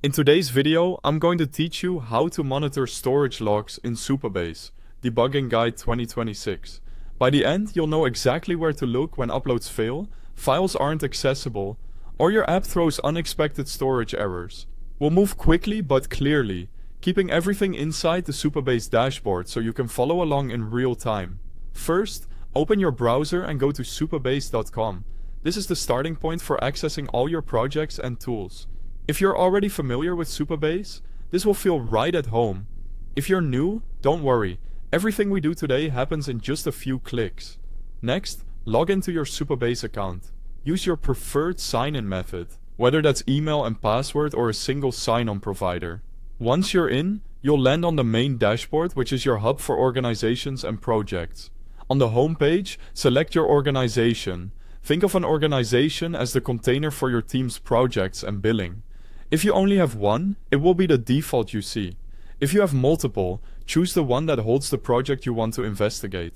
In today's video, I'm going to teach you how to monitor storage logs in Supabase, Debugging Guide 2026. By the end, you'll know exactly where to look when uploads fail, files aren't accessible, or your app throws unexpected storage errors. We'll move quickly but clearly, keeping everything inside the Supabase dashboard so you can follow along in real time. First, open your browser and go to supabase.com. This is the starting point for accessing all your projects and tools. If you're already familiar with Supabase, this will feel right at home. If you're new, don't worry. Everything we do today happens in just a few clicks. Next, log into your Supabase account. Use your preferred sign-in method, whether that's email and password or a single sign-on provider. Once you're in, you'll land on the main dashboard, which is your hub for organizations and projects. On the home page, select your organization. Think of an organization as the container for your team's projects and billing. If you only have one, it will be the default you see. If you have multiple, choose the one that holds the project you want to investigate.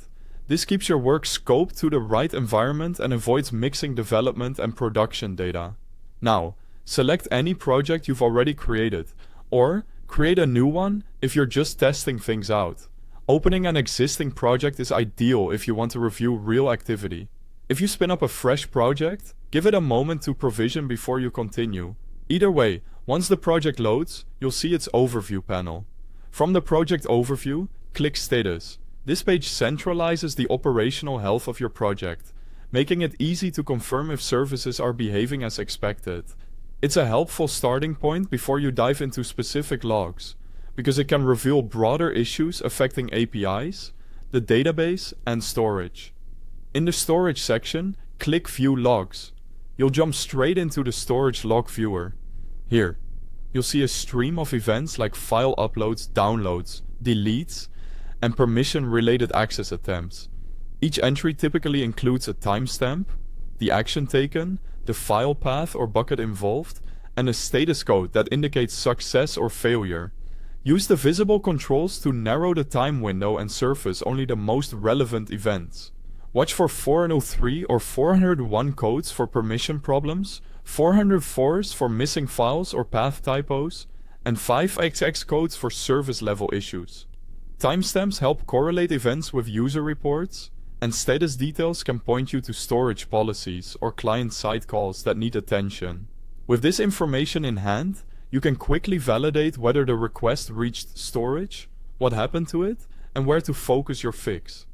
This keeps your work scoped to the right environment and avoids mixing development and production data. Now, select any project you've already created, or create a new one if you're just testing things out. Opening an existing project is ideal if you want to review real activity. If you spin up a fresh project, give it a moment to provision before you continue. Either way, once the project loads, you'll see its overview panel. From the project overview, click Status. This page centralizes the operational health of your project, making it easy to confirm if services are behaving as expected. It's a helpful starting point before you dive into specific logs, because it can reveal broader issues affecting APIs, the database, and storage. In the storage section, click View Logs. You'll jump straight into the storage log viewer. Here, you'll see a stream of events like file uploads, downloads, deletes, and permission-related access attempts. Each entry typically includes a timestamp, the action taken, the file path or bucket involved, and a status code that indicates success or failure. Use the visible controls to narrow the time window and surface only the most relevant events. Watch for 403 or 401 codes for permission problems, 404s for missing files or path typos, and 5XX codes for service level issues. Timestamps help correlate events with user reports, and status details can point you to storage policies or client-side calls that need attention. With this information in hand, you can quickly validate whether the request reached storage, what happened to it, and where to focus your fix.